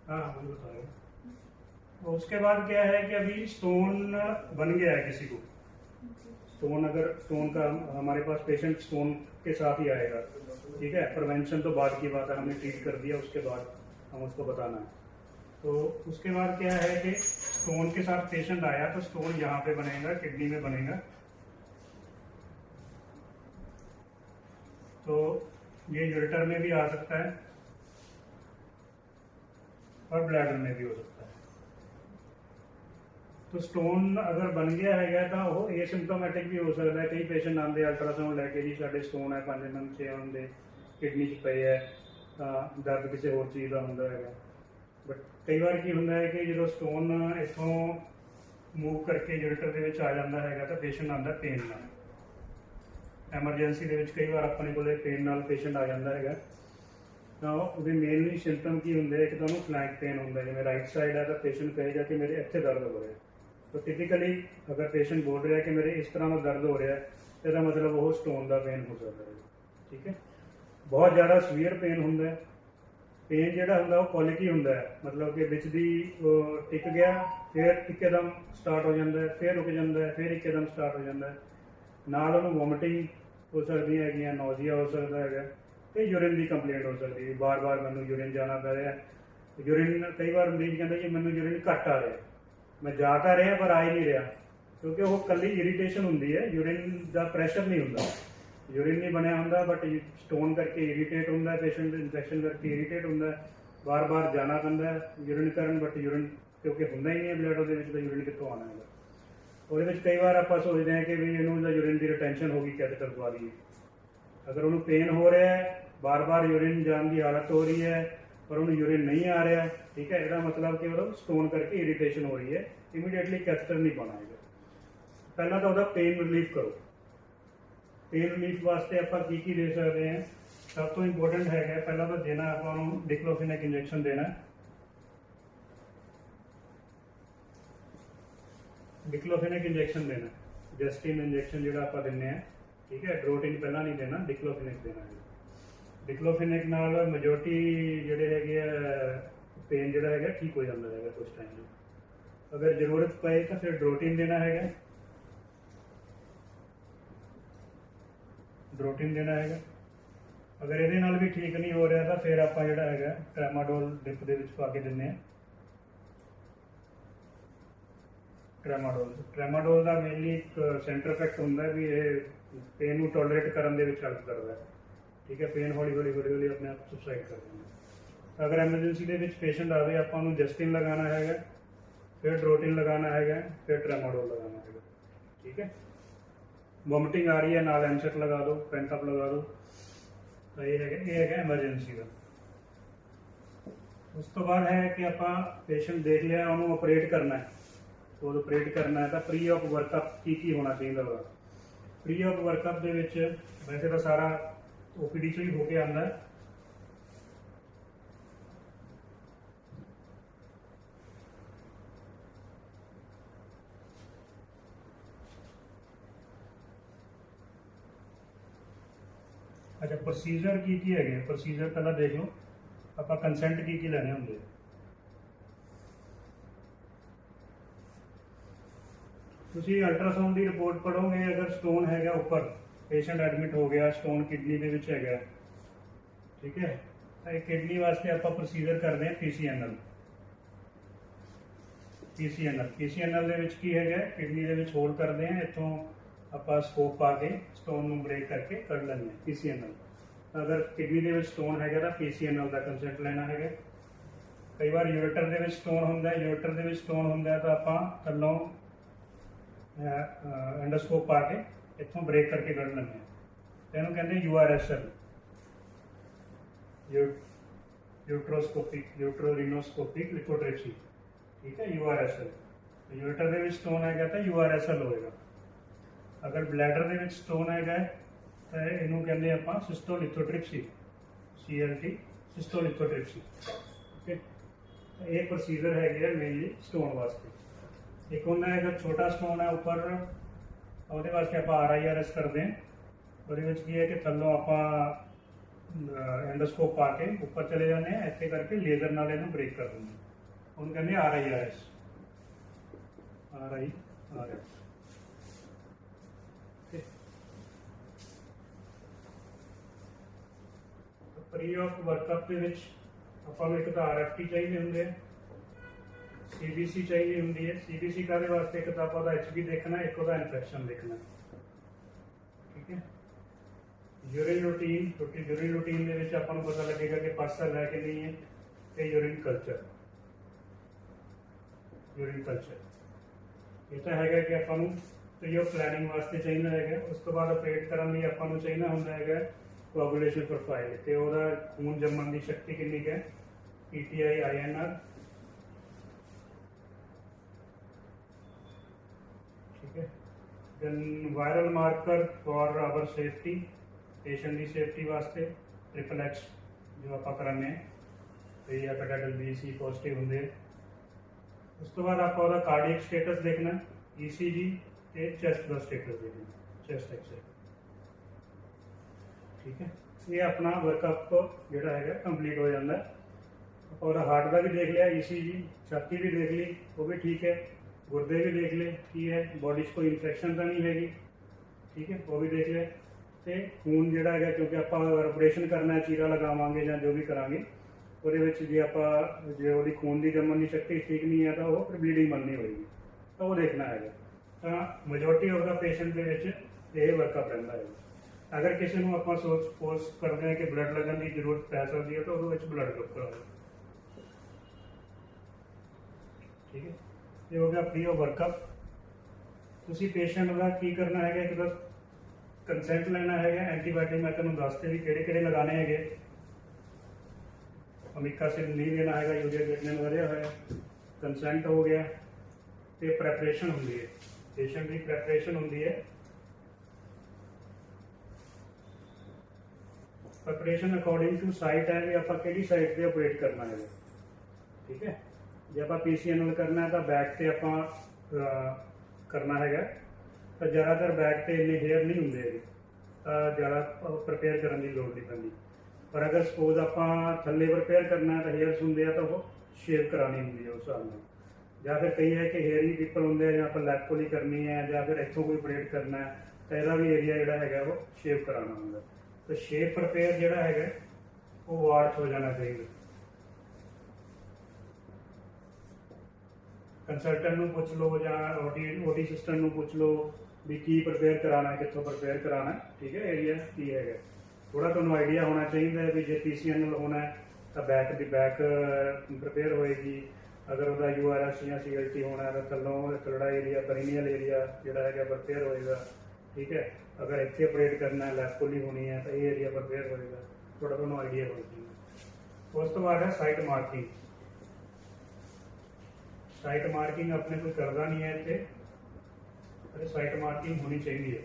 हाँ मुझे बताओ। उसके बाद क्या है कि अभी स्टोन बन गया है किसी को, स्टोन अगर स्टोन का हमारे पास पेशेंट स्टोन के साथ ही आएगा, ठीक है। प्रिवेंशन तो बाद की बात है, हमने ट्रीट कर दिया, उसके बाद हम उसको बताना है। तो उसके बाद क्या है कि स्टोन के साथ पेशेंट आया तो स्टोन यहाँ पे बनेगा, किडनी में बनेगा। तो ये यूरेटर में भी आ सकता है और ब्लैडर में भी हो सकता है। तो स्टोन अगर बन गया है तो वो एसिम्प्टोमैटिक भी हो सकता है। कई पेशेंट आते अल्ट्रासाउंड लैके जी साढ़े स्टोन है 5 mm 6 mm के किडनी च पे है, दर्द किसी होर चीज़ का होंगे है। बट कई बार की होंगे है कि जो स्टोन इतों मूव करके यूरेटर के आ जाता है तो पेशेंट आता पेन ना, एमरजेंसी के कई बार अपने को पेन नाल पेशेंट आ जाता है। तो वो मेनली सिम्पटम की होंगे, एक तो फ्लैंक पेन होंगे, जिवें राइट साइड है तो पेशेंट कहेगा कि मेरे इत्थे दर्द हो रहा है। तो टिपिकली अगर पेशेंट बोल रहा है कि मेरे इस तरह का दर्द हो रहा है तो इसका मतलब वो स्टोन का पेन हो सकता है, ठीक है। बहुत ज़्यादा सीवियर पेन होंगे, पेन जोड़ा होंगे वो पॉलिकी होंगे, मतलब कि बिच दी टिक गया फिर एकदम स्टार्ट हो जाता है, फिर रुक जाता है, फिर एकदम स्टार्ट हो जाता है। नाल उन्होंने वोमिटिंग हो सकती है, नौजिया हो सकता है, तो यूरिन की कंप्लेंट हो सकती है, बार बार मैं यूरिन जाना पै रहा है। यूरिन कई बार मरीज कहता जी मैं यूरिन घट आ रहा, मैं जा तो रहा पर आ ही नहीं रहा, क्योंकि वो कली इरीटेशन होंगी है, यूरिन का प्रैशर नहीं होंगे, यूरिन नहीं बनया होंगे बट स्टोन करके इरीटेट होंगे, पेशेंट इन्फेक्शन करके इरीटेट होंगे, बार बार जाना पैंदा यूरिन करन, बट यूरिन क्योंकि होंगे ही नहीं है ब्लड वो यूरिन कितों आना है। और कई बार आप सोचते हैं कि भी इन्होंने यूरिन की रिटेंशन होगी, कैथेटर दवा दी। अगर उन्होंने पेन हो रहा है, बार बार यूरिन जाने की हालत हो रही है पर उन्होंने यूरिन नहीं आ रहा, ठीक है, इसका मतलब कि वो स्टोन करके इरीटेशन हो रही है, इमीडिएटली कैथेटर नहीं बनाएगा। पहला तो वह पेन रिलीफ करो। पेन रिलीफ वास्ते आप की दे सकते हैं, सब तो इंपोर्टेंट है पहला तो देना आप डिक्लोफिनेक इंजैक्शन देना, डिक्लोफिनेक इंजैक्शन देना, जस्टिन इंजैक्शन जो आप देने, ठीक है। ड्रोटिन पहला नहीं देना, डिक्लोफिनेक देना है। डिक्लोफिनेक नाल मेजोरिटी जोड़े है पेन जोड़ा है ठीक हो जाता है कुछ टाइम। अगर जरूरत पे तो फिर ड्रोटिन देना है, ड्रोटिन देना है। अगर ये भी ठीक नहीं हो रहा तो फिर आप जोड़ा है ट्रेमाडोल डिप के पा के देने, ट्रेमाडोल का मेनली एक सेंटर इफेक्ट होंगे भी ये पेन को टॉलरेट करने हेल्प करता है, ठीक है। पेन हौली हौली हौली हौली अपने आप सबसाइड कर देंगे। अगर एमरजेंसी के पेशेंट आए आपको जस्टिन लगाना है, फिर ड्रोटिन लगाना है, फिर ट्रेमाडोल लगाना है, ठीक है। वोमिटिंग आ रही है नाल एमसेट लगा दो, पेंटअप लगा दो, तो ये है एमरजेंसी का। उस तो बाद है कि आप पेशेंट देख लिया उन्होंने ऑपरेट करना है, तो ऑपरेट करना है तो प्री ऑफ वर्कअप की होना चाहिए होगा। प्री ऑफ वर्कअप के वैसे तो सारा ओपीडी चो ही होके आता है, अच्छा प्रोसीजर की है, प्रोसीजर पहला देख लो, आप कंसेंट की लेने होंगे। तुसी अल्ट्रासाउंड की रिपोर्ट पढ़ोगे, अगर स्टोन है ऊपर, पेशेंट एडमिट हो गया, स्टोन किडनी के है, ठीक है, तो किडनी वास्ते आप प्रोसीजर करते हैं PCNL। PCNL की है किडनी के होल करते हैं, इतों आप स्कोप पा के स्टोन में ब्रेक करके कर लेंगे PCNL। अगर किडनी के स्टोन है तो PCNL का कंसेंट लेना है। ਕਈ ਵਾਰ ਯੂਰੇਟਰ ਦੇ ਵਿੱਚ ਸਟੋਨ ਹੁੰਦਾ ਹੈ, ਯੂਰੇਟਰ ਦੇ ਵਿੱਚ ਸਟੋਨ ਹੁੰਦਾ ਹੈ ਤਾਂ ਆਪਾਂ ਥੱਲੋਂ ਐਂਡੋਸਕੋਪ ਪਾ ਕੇ ਇੱਥੋਂ ਬ੍ਰੇਕ ਕਰਕੇ ਕੱਢ ਲੈਂਦੇ ਹਾਂ। ਤੇ ਇਹਨੂੰ ਕਹਿੰਦੇ URSL, ਯੂਟਰੋਸਕੋਪਿਕ ਯੂਟਰੋਰਿਨੋਸਕੋਪਿਕ ਲਿਥੋਟ੍ਰਿਪਸੀ। ਠੀਕ ਹੈ, URSL। ਯੂਰੇਟਰ ਦੇ ਵਿੱਚ ਸਟੋਨ ਹੈਗਾ ਤਾਂ URSL ਹੋਏਗਾ। ਅਗਰ ਬਲੈਡਰ ਦੇ ਵਿੱਚ ਸਟੋਨ ਹੈਗਾ ਤਾਂ ਇਹਨੂੰ ਕਹਿੰਦੇ ਆਪਾਂ ਸਿਸਟੋਲਿਥੋਟ੍ਰਿਪਸੀ, CLT, ਸਿਸਟੋਲਿਥੋਟ੍ਰਿਪਸੀ। ਓਕੇ, ਇਹ ਪ੍ਰੋਸੀਜਰ ਹੈਗੇ ਆ ਮੇਨਲੀ ਸਟੋਨ ਵਾਸਤੇ। ਇੱਕ ਹੁੰਦਾ ਹੈਗਾ ਛੋਟਾ ਸਟੋਨ ਹੈ ਉੱਪਰ, ਉਹਦੇ ਵਾਸਤੇ ਆਪਾਂ RIRS ਕਰਦੇ ਹਾਂ। ਉਹਦੇ ਵਿੱਚ ਕੀ ਹੈ ਕਿ ਥੱਲੋਂ ਆਪਾਂ ਐਂਡੋਸਕੋਪ ਪਾ ਕੇ ਉੱਪਰ ਚਲੇ ਜਾਂਦੇ ਹਾਂ, ਇੱਥੇ ਕਰਕੇ ਲੇਜ਼ਰ ਨਾਲ ਇਹਨੂੰ ਬ੍ਰੇਕ ਕਰ ਦਿੰਦੇ ਹਾਂ। ਉਹਨੂੰ ਕਹਿੰਦੇ RIRS। ਪ੍ਰੀ ਆਫ ਵਰਕਅਪ ਦੇ ਵਿੱਚ ਆਪਾਂ ਨੂੰ ਇੱਕ ਤਾਂ RFT ਚਾਹੀਦੇ ਹੁੰਦੇ ਆ, CBC ਚਾਹੀਦੀ ਹੁੰਦੀ ਹੈ। CBC ਕਾਹਦੇ ਵਾਸਤੇ? ਇੱਕ ਤਾਂ ਆਪਾਂ ਉਹਦਾ HB ਦੇਖਣਾ, ਇੱਕ ਉਹਦਾ ਇਨਫੈਕਸ਼ਨ ਦੇਖਣਾ। ਠੀਕ ਹੈ, ਯੂਰਿਨ ਰੂਟੀਨ, ਕਿਉਂਕਿ ਯੂਰਿਨ ਰੂਟੀਨ ਦੇ ਵਿੱਚ ਆਪਾਂ ਨੂੰ ਪਤਾ ਲੱਗੇਗਾ ਕਿ ਪਸ ਹੈ ਕਿ ਨਹੀਂ ਹੈ। ਤੇ ਯੂਰਿਨ ਕਲਚਰ, ਇਹ ਤਾਂ ਹੈਗਾ ਕਿ ਆਪਾਂ ਨੂੰ ਪ੍ਰੀ ਆਫ ਪਲੈਨਿੰਗ ਵਾਸਤੇ ਚਾਹੀਦਾ ਹੈਗਾ। ਉਸ ਤੋਂ ਬਾਅਦ ਆਪਰੇਟ ਕਰਨ ਲਈ ਆਪਾਂ ਨੂੰ ਚਾਹੀਦਾ ਹੁੰਦਾ ਹੈਗਾ ਕੋਆਗੂਲੇਸ਼ਨ ਪ੍ਰੋਫਾਈਲ, ਤੇ ਉਹਦਾ ਖੂਨ ਜੰਮਣ ਦੀ ਸ਼ਕਤੀ ਕਿੰਨੀ ਕੁ ਹੈ, PTI INR। ਠੀਕ ਹੈ, then viral marker for our safety, patient ਦੀ ਸੇਫਟੀ ਵਾਸਤੇ XXX ਜੋ ਆਪਾਂ ਕਰਾਉਂਦੇ ਹਾਂ, ਤੇ ਹੈਪੇਟਾਈਟਸ B C ਪੋਜ਼ਿਟਿਵ ਹੁੰਦੇ ਆ। ਉਸ ਤੋਂ ਬਾਅਦ ਆਪਾਂ ਉਹਦਾ ਕਾਰਡੀਅਕ ਸਟੇਟਸ ਦੇਖਣਾ, ECG, ਤੇ ਚੈਸਟ ਦਾ ਸਟੇਟਸ ਦੇਖਣਾ, ਚੈਸਟ ਐਕਸਰੇ। ਠੀਕ ਹੈ, ਇਹ ਆਪਣਾ ਵਰਕਅਪ ਜਿਹੜਾ ਹੈਗਾ ਕੰਪਲੀਟ ਹੋ ਜਾਂਦਾ। ਆਪਾਂ ਉਹਦਾ ਹਾਰਟ ਦਾ ਵੀ ਦੇਖ ਲਿਆ, ECG, ਛਾਤੀ ਵੀ ਦੇਖ ਲਈ, ਉਹ ਵੀ ਠੀਕ ਹੈ, ਗੁਰਦੇ ਵੀ ਦੇਖ ਲਏ ਕੀ ਹੈ, ਬੋਡੀ 'ਚ ਕੋਈ ਇਨਫੈਕਸ਼ਨ ਤਾਂ ਨਹੀਂ ਹੈਗੀ। ਠੀਕ ਹੈ, ਉਹ ਵੀ ਦੇਖ ਲਿਆ। ਤੇ ਖੂਨ ਜਿਹੜਾ ਹੈਗਾ, ਕਿਉਂਕਿ ਆਪਾਂ ਆਪਰੇਸ਼ਨ ਕਰਨਾ, ਚੀਰਾ ਲਗਾਵਾਂਗੇ ਜਾਂ ਜੋ ਵੀ ਕਰਾਂਗੇ, ਉਹਦੇ ਵਿੱਚ ਜੇ ਉਹਦੀ ਖੂਨ ਦੀ ਜੰਮਣ ਦੀ ਸ਼ਕਤੀ ਠੀਕ ਨਹੀਂ ਹੈ ਤਾਂ ਉਹ ਫਿਰ ਬਲੀਡਿੰਗ ਬੰਦ ਨਹੀਂ ਹੋਏਗੀ, ਤਾਂ ਉਹ ਦੇਖਣਾ ਹੈਗਾ। ਤਾਂ ਮੈਜੋਰਟੀ ਆਫ ਦਾ ਪੇਸ਼ੈਂਟ ਦੇ ਵਿੱਚ ਇਹ ਵਰਕਅਪ ਰਹਿੰਦਾ ਹੈ। ਅਗਰ ਕਿਸੇ ਨੂੰ ਆਪਾਂ ਸਪੋਜ਼ ਕਰਦੇ ਹਾਂ ਕਿ ਬਲੱਡ ਲੱਗਣ ਦੀ ਜ਼ਰੂਰਤ ਪੈ ਸਕਦੀ ਹੈ ਤਾਂ ਉਹਦੇ ਵਿੱਚ ਬਲੱਡ ਗਰੁੱਪ ਕਰਾਓ। ਠੀਕ ਹੈ, ਇਹ ਹੋ ਗਿਆ ਪ੍ਰੀ ਆਫ ਵਰਕਅਪ। ਤੁਸੀਂ ਪੇਸ਼ੈਂਟ ਦਾ ਕੀ ਕਰਨਾ ਹੈਗਾ, ਇੱਕ ਤਾਂ ਕੰਸੈਂਟ ਲੈਣਾ ਹੈਗਾ। ਐਂਟੀਬਾਇਓਟਿਕ ਮੈਂ ਤੁਹਾਨੂੰ ਦੱਸਦੇ ਵੀ ਕਿਹੜੇ ਕਿਹੜੇ ਲਗਾਉਣੇ ਹੈਗੇ। ਅਮਿਕਾਸਿਨ ਨਹੀਂ ਦੇਣਾ ਹੈਗਾ, ਯੂਰੀਆ ਗ੍ਰੈਨਿਊਲ ਵਧਿਆ ਹੋਇਆ। ਕੰਸੈਂਟ ਹੋ ਗਿਆ, ਤੇ ਪ੍ਰੈਪਰੇਸ਼ਨ ਹੁੰਦੀ ਹੈ, ਪੇਸ਼ੈਂਟ ਦੀ ਪ੍ਰੈਪਰੇਸ਼ਨ ਹੁੰਦੀ ਹੈ। ਪ੍ਰੈਪਰੇਸ਼ਨ ਅਕੋਰਡਿੰਗ ਟੂ ਸਾਈਟ ਹੈ ਵੀ ਆਪਾਂ ਕਿਹੜੀ ਸਾਈਟ ਤੇ ਆਪਰੇਟ ਕਰਨਾ ਹੈਗਾ। ਠੀਕ ਹੈ, ਜੇ ਆਪਾਂ PCNL ਕਰਨਾ ਹੈ ਤਾਂ ਬੈਕ ਤੇ ਆਪਾਂ ਕਰਨਾ ਹੈਗਾ, ਤਾਂ ਜ਼ਿਆਦਾਤਰ ਬੈਕ ਤੇ ਇੰਨੇ ਹੇਅਰ ਨਹੀਂ ਹੁੰਦੇ ਹੈਗੇ, ਤਾਂ ਜ਼ਿਆਦਾ ਪ੍ਰਪੇਅਰ ਕਰਨ ਦੀ ਲੋੜ ਨਹੀਂ ਪੈਂਦੀ। ਪਰ ਅਗਰ ਸਪੋਜ਼ ਆਪਾਂ ਥੱਲੇ ਪ੍ਰਪੇਅਰ ਕਰਨਾ ਹੈ ਤਾਂ ਹੇਅਰਸ ਹੁੰਦੇ ਆ ਤਾਂ ਉਹ ਸ਼ੇਪ ਕਰਾਉਣੀ ਹੁੰਦੀ ਹੈ ਉਸ ਹਿਸਾਬ ਨਾਲ। ਜਾਂ ਫਿਰ ਕਈ ਹੈ ਕਿ ਹੇਅਰੀ ਪੀਪਲ ਹੁੰਦੇ ਆ, ਜਾਂ ਆਪਾਂ ਲੈਗ ਪੁਲੀ ਕਰਨੀ ਹੈ, ਜਾਂ ਫਿਰ ਇੱਥੋਂ ਕੋਈ ਆਪਰੇਟ ਕਰਨਾ ਹੈ, ਤਾਂ ਇਹਦਾ ਵੀ ਏਰੀਆ ਜਿਹੜਾ ਹੈਗਾ ਉਹ ਸ਼ੇਪ ਕਰਾਉਣਾ ਹੁੰਦਾ। ਤਾਂ ਸ਼ੇਪ ਪ੍ਰਪੇਅਰ ਜਿਹੜਾ ਹੈਗਾ ਉਹ ਵਾਰਡ 'ਚ ਹੋ ਜਾਣਾ ਚਾਹੀਦਾ। ਕੰਸਲਟੈਂਟ ਨੂੰ ਪੁੱਛ ਲਓ ਜਾਂ OT ਸਿਸਟਮ ਨੂੰ ਪੁੱਛ ਲਓ ਵੀ ਕੀ ਪ੍ਰਪੇਅਰ ਕਰਾਉਣਾ, ਕਿੱਥੋਂ ਪ੍ਰਪੇਅਰ ਕਰਾਉਣਾ। ਠੀਕ ਹੈ, ਏਰੀਆ ਕੀ ਹੈਗਾ ਥੋੜਾ ਤੁਹਾਨੂੰ ਆਈਡੀਆ ਹੋਣਾ ਚਾਹੀਦਾ ਹੈ ਵੀ ਜੇ PCNL ਹੋਣਾ ਤਾਂ ਬੈਕ ਦੀ ਬੈਕ ਪ੍ਰਪੇਅਰ ਹੋਏਗੀ। ਅਗਰ ਉਹਦਾ URS ਜਾਂ CLT ਹੋਣਾ ਤਾਂ ਥੱਲੋਂ ਥਲੜਾ ਏਰੀਆ, ਪਰੀਨੀਅਲ ਏਰੀਆ ਜਿਹੜਾ ਹੈਗਾ ਪ੍ਰਪੇਅਰ ਹੋਏਗਾ। ਠੀਕ ਹੈ, ਅਗਰ ਇੱਥੇ ਆਪਰੇਟ ਕਰਨਾ, ਲੈਫਟ ਪੁਲੀ ਹੋਣੀ ਹੈ ਤਾਂ ਇਹ ਏਰੀਆ ਪ੍ਰਪੇਅਰ ਹੋਏਗਾ। ਥੋੜਾ ਤੁਹਾਨੂੰ ਆਈਡੀਆ ਹੋ ਜਾਏਗਾ। ਉਸ ਤੋਂ ਬਾਅਦ ਹੈ ਸਾਈਟ ਮਾਰਕਿੰਗ। ਸਾਈਟ ਮਾਰਕਿੰਗ ਆਪਣੇ ਕੋਈ ਕਰਦਾ ਨਹੀਂ ਹੈ ਇੱਥੇ, ਅਤੇ ਸਾਈਟ ਮਾਰਕਿੰਗ ਹੋਣੀ ਚਾਹੀਦੀ ਹੈ।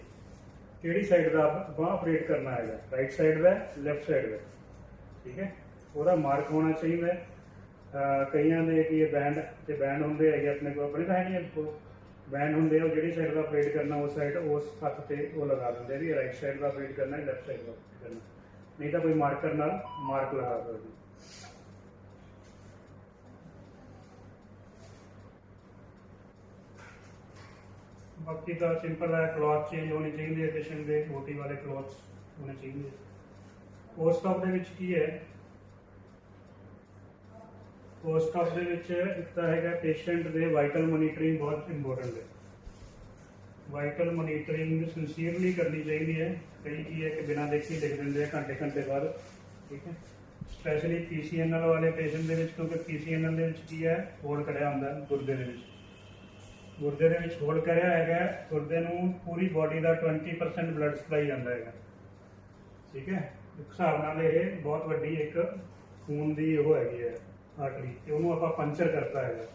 ਕਿਹੜੀ ਸਾਈਡ ਦਾ ਆਪਾਂ ਆਪਰੇਟ ਕਰਨਾ ਹੈਗਾ, ਰਾਈਟ ਸਾਈਡ ਦਾ, ਲੈਫਟ ਸਾਈਡ ਦਾ। ਠੀਕ ਹੈ, ਉਹਦਾ ਮਾਰਕ ਹੋਣਾ ਚਾਹੀਦਾ। ਕਈਆਂ ਦੇ ਕੀ ਬੈਂਡ ਤੇ ਬੈਂਡ ਹੁੰਦੇ ਹੈਗੇ, ਆਪਣੇ ਕੋਲ ਆਪਣੇ ਤਾਂ ਹੈ ਨਹੀਂ, ਬੈਂਡ ਹੁੰਦੇ ਆ, ਉਹ ਜਿਹੜੀ ਸਾਈਡ ਦਾ ਆਪਰੇਟ ਕਰਨਾ ਉਸ ਸਾਈਡ ਉਸ ਹੱਥ ਤੇ ਉਹ ਲਗਾ ਦਿੰਦੇ ਵੀ ਰਾਈਟ ਸਾਈਡ ਦਾ ਆਪਰੇਟ ਕਰਨਾ, ਲੈਫਟ ਸਾਈਡ ਦਾ ਆਪਰੇਟ ਕਰਨਾ। ਨਹੀਂ ਤਾਂ ਕੋਈ ਮਾਰਕਰ ਨਾਲ ਮਾਰਕ ਲਗਾ ਸਕਦੇ। ਬਾਕੀ ਤਾਂ ਸਿੰਪਲ ਹੈ, ਕਲੌਥ ਚੇਂਜ ਹੋਣੇ ਚਾਹੀਦੇ ਹੈ ਪੇਸ਼ੈਂਟ ਦੇ, OT ਵਾਲੇ ਕਲੌਥਸ ਹੋਣੇ ਚਾਹੀਦੇ। ਪੋਸਟ ਆਪ ਦੇ ਵਿੱਚ ਕੀ ਹੈ, ਪੋਸਟ ਆਪ ਦੇ ਵਿੱਚ ਇੱਕ ਤਾਂ ਹੈਗਾ ਪੇਸ਼ੈਂਟ ਦੇ ਵਾਈਟਲ ਮੋਨੀਟਰਿੰਗ ਬਹੁਤ ਇੰਪੋਰਟੈਂਟ ਹੈ। ਵਾਈਟਲ ਮੋਨੀਟਰਿੰਗ ਸਿੰਸੀਅਰਲੀ ਕਰਨੀ ਚਾਹੀਦੀ ਹੈ। ਕਈ ਕੀ ਹੈ ਕਿ ਬਿਨਾਂ ਦੇਖੇ ਲਿਖ ਦਿੰਦੇ ਆ ਘੰਟੇ ਬਾਅਦ। ਠੀਕ ਹੈ, ਸਪੈਸ਼ਲੀ PCNL ਵਾਲੇ ਪੇਸ਼ੈਂਟ ਦੇ ਵਿੱਚ, ਕਿਉਂਕਿ PCNL ਦੇ ਵਿੱਚ ਕੀ ਹੈ, ਹੋਲ ਕਰਿਆ ਹੁੰਦਾ ਗੁਰਦੇ ਦੇ ਵਿੱਚ। ਗੁਰਦੇ ਦੇ ਵਿੱਚ ਹੋਲ ਕਰਿਆ ਹੈਗਾ, ਗੁਰਦੇ ਨੂੰ ਪੂਰੀ ਬਾਡੀ ਦਾ 20% ਬਲੱਡ ਸਪਲਾਈ ਜਾਂਦਾ ਹੈਗਾ, ਠੀਕ ਹੈ। ਇੱਕ ਹਿਸਾਬ ਨਾਲ ਇਹ ਬਹੁਤ ਵੱਡੀ ਇੱਕ ਖੂਨ ਦੀ ਉਹ ਹੈਗੀ ਹੈ ਆਰਟਰੀ, ਤੇ ਉਹਨੂੰ ਆਪਾਂ ਪੰਚਰ ਕਰਤਾ ਹੈਗਾ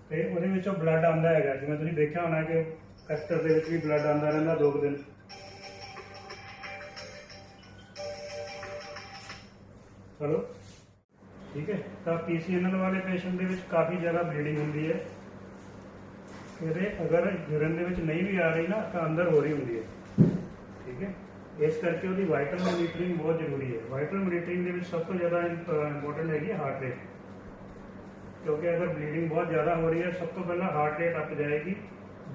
ਤੇ ਉਹਦੇ ਵਿੱਚੋਂ ਬਲੱਡ ਆਉਂਦਾ ਹੈਗਾ। ਜਿਵੇਂ ਤੁਸੀਂ ਦੇਖਿਆ ਹੋਣਾ ਕਿ ਕੈਸਟਰ ਦੇ ਵਿੱਚ ਵੀ ਬਲੱਡ ਆਉਂਦਾ ਰਹਿੰਦਾ 2 ਦਿਨ। ਚਲੋ ਠੀਕ ਹੈ। ਤਾਂ PCNL ਵਾਲੇ ਪੇਸ਼ੈਂਟ ਦੇ ਵਿੱਚ ਕਾਫੀ ਜ਼ਿਆਦਾ ਬਲੀਡਿੰਗ ਹੁੰਦੀ ਹੈ। ਇਹਦੇ ਅਗਰ ਯੂਰਿਨ ਦੇ ਵਿੱਚ ਨਹੀਂ ਵੀ ਆ ਰਹੀ ਨਾ ਤਾਂ ਅੰਦਰ ਹੋ ਰਹੀ ਹੁੰਦੀ ਹੈ, ਠੀਕ ਹੈ। ਇਸ ਕਰਕੇ ਉਹਦੀ ਵਾਈਟਲ ਮੋਨੀਟਰਿੰਗ ਬਹੁਤ ਜ਼ਰੂਰੀ ਹੈ। ਵਾਈਟਲ ਮੋਨੀਟਰਿੰਗ ਦੇ ਵਿੱਚ ਸਭ ਤੋਂ ਜ਼ਿਆਦਾ ਇੰਪੋਰਟੈਂਟ ਹੈਗੀ ਹਾਰਟ ਰੇਟ, ਕਿਉਂਕਿ ਅਗਰ ਬਲੀਡਿੰਗ ਬਹੁਤ ਜ਼ਿਆਦਾ ਹੋ ਰਹੀ ਹੈ, ਸਭ ਤੋਂ ਪਹਿਲਾਂ ਹਾਰਟ ਰੇਟ ਅੱਪ ਜਾਏਗੀ,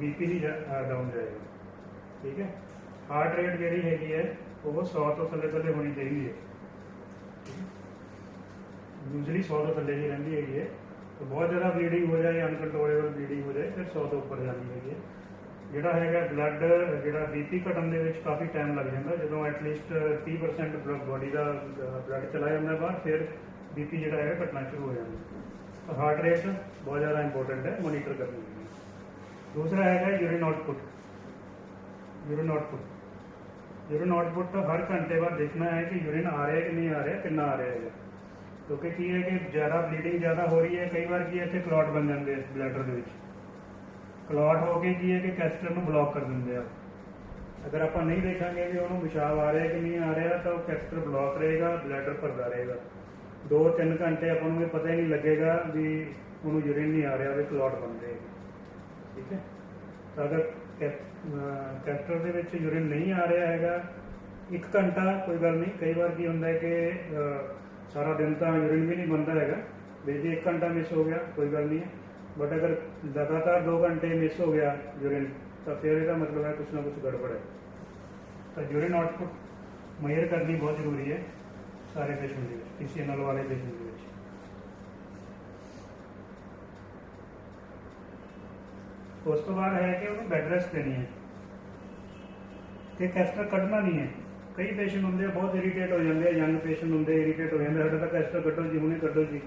BP ਨਹੀਂ ਡਾਊਨ ਜਾਏਗਾ, ਠੀਕ ਹੈ। ਹਾਰਟ ਰੇਟ ਜਿਹੜੀ ਹੈਗੀ ਹੈ ਉਹ 100 ਤੋਂ ਥੱਲੇ ਹੋਣੀ ਚਾਹੀਦੀ ਹੈ, ਯੂਜਲੀ 100 ਤੋਂ ਥੱਲੇ ਨਹੀਂ ਰਹਿੰਦੀ ਹੈਗੀ ਹੈ। तो बहुत ज़्यादा ब्लीडिंग हो जाए, अनकंट्रोलेबल ब्लीडिंग हो जाए, फिर 100 तो उपर जानी है। ਜਿਹੜਾ ਹੈਗਾ ਬਲੱਡ ਜਿਹੜਾ BP ਘਟਣ ਦੇ ਵਿੱਚ ਕਾਫੀ ਟਾਈਮ ਲੱਗ ਜਾਂਦਾ, ਜਦੋਂ ਐਟਲੀਸਟ 30% ਬੋਡੀ ਦਾ ਬਲੱਡ ਚਲਾ ਜਾਂਦਾ ਬਾਹਰ, ਫਿਰ BP ਜਿਹੜਾ ਹੈਗਾ ਘਟਣਾ ਸ਼ੁਰੂ ਹੋ ਜਾਂਦਾ। ਤਾਂ ਹਾਰਟ ਰੇਟ ਬਹੁਤ ਜ਼ਿਆਦਾ ਇੰਪੋਰਟੈਂਟ ਹੈ, ਮੋਨੀਟਰ ਕਰਨੀ ਹੈ। ਦੂਸਰਾ ਹੈਗਾ ਯੂਰਿਨ ਆਊਟਪੁੱਟ। ਯੂਰਿਨ ਆਊਟਪੁੱਟ ਹਰ ਘੰਟੇ ਬਾਅਦ ਦੇਖਣਾ ਹੈ ਕਿ ਯੂਰਿਨ ਆ ਰਿਹਾ ਕਿ ਨਹੀਂ ਆ ਰਿਹਾ, ਕਿੰਨਾ ਆ ਰਿਹਾ ਹੈਗਾ। ਕਿਉਂਕਿ ਕੀ ਹੈ ਕਿ ਜ਼ਿਆਦਾ ਬਲੀਡਿੰਗ ਜ਼ਿਆਦਾ ਹੋ ਰਹੀ ਹੈ, ਕਈ ਵਾਰ ਕੀ ਹੈ ਇੱਥੇ ਕਲੌਟ ਬਣ ਜਾਂਦੇ ਆ ਬਲੈਡਰ ਦੇ ਵਿੱਚ। ਕਲੌਟ ਹੋ ਕੇ ਕੀ ਹੈ ਕਿ ਕੈਸਟਰ ਨੂੰ ਬਲੌਕ ਕਰ ਦਿੰਦੇ ਆ। ਅਗਰ ਆਪਾਂ ਨਹੀਂ ਦੇਖਾਂਗੇ ਵੀ ਉਹਨੂੰ ਪਿਸ਼ਾਬ ਆ ਰਿਹਾ ਕਿ ਨਹੀਂ ਆ ਰਿਹਾ, ਤਾਂ ਉਹ ਕੈਸਟਰ ਬਲੌਕ ਰਹੇਗਾ, ਬਲੈਡਰ ਭਰਦਾ ਰਹੇਗਾ। 2-3 ਘੰਟੇ ਆਪਾਂ ਨੂੰ ਇਹ ਪਤਾ ਹੀ ਨਹੀਂ ਲੱਗੇਗਾ ਵੀ ਉਹਨੂੰ ਯੂਰਿਨ ਨਹੀਂ ਆ ਰਿਹਾ, ਉਹਦੇ ਕਲੌਟ ਬਣ ਰਹੇ, ਠੀਕ ਹੈ। ਤਾਂ ਅਗਰ ਕੈਸਟਰ ਦੇ ਵਿੱਚ ਯੂਰਿਨ ਨਹੀਂ ਆ ਰਿਹਾ ਹੈਗਾ 1 ਘੰਟਾ, ਕੋਈ ਗੱਲ ਨਹੀਂ। ਕਈ ਵਾਰ ਕੀ ਹੁੰਦਾ ਹੈ ਕਿ ਸਾਰਾ ਦਿਨ ਤਾਂ ਯੂਰਿਨ ਵੀ ਨਹੀਂ ਬਣਦਾ ਹੈਗਾ, ਵੀ ਜੇ 1 ਘੰਟਾ ਮਿਸ ਹੋ ਗਿਆ ਕੋਈ ਗੱਲ ਨਹੀਂ ਹੈ। बट अगर लगातार 2 घंटे मिस हो गया यूरिन, तो फिर इसका मतलब है कुछ ना कुछ गड़बड़ है। तो यूरिन आउटपुट मेजर करनी बहुत जरूरी है सारे पेशेंट के, PCNL वाले पेशेंट के। उस तो बाद है कि उन्हें बैड रेस्ट देनी है कि कैस्टर कटना नहीं है। कई पेशेंट होंगे बहुत इरीटेट हो जाते हैं, यंग पेशेंट होंगे इरीटेट हो जाते, साढ़े तक कैस्टर कटो जी, हुणे कटो जी,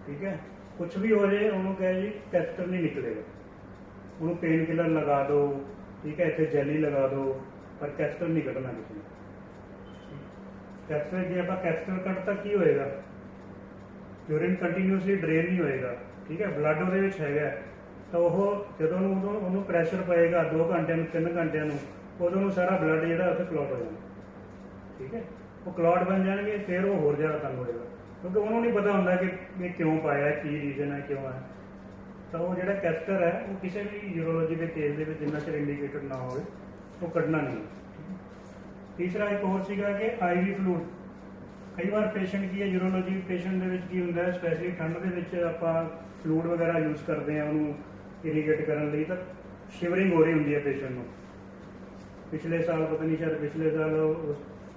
ठीक है। कुछ भी हो जाए उन्होंने कहा जी कैस्टर नहीं निकलेगा, उन्होंने पेन किलर लगा दो, ठीक है, इतने जैली लगा दो, पर कैस्टर नहीं कटना किसी ने। कैस्टर जो आप कैस्टर कटता की होएगा, यूरिन कंटीन्यूसली ड्रेन नहीं होएगा, ठीक है। ब्लड वो है तो वह जो प्रैशर पएगा 2 घंटे 3 घंटे उदों सारा ब्लड जो उत्थे क्लॉट हो जाना, ठीक है। वो क्लॉट बन जाएंगे, फिर वो होर ज़्यादा तंग होएगा, क्योंकि उन्होंने नहीं पता होंगे कि क्यों पाया, की रीजन है, क्यों है। तो वो जो कैस्टर है वो किसी भी यूरोलॉजी के केस के जिन्ना चर इंडीकेटेड ना हो वो कटना नहीं। तीसरा एक और सीगा कि IV फ्लूड। कई बार पेशेंट की है यूरोलॉजी पेशेंट की होंगे, स्पैशली ठंड के आप फ्लूड वगैरह यूज़ करते हैं उन्होंने इरीगेट करने लिए, तो शिवरिंग हो रही होंगी है पेशेंट को। पिछले साल पता नहीं शायद पिछले साल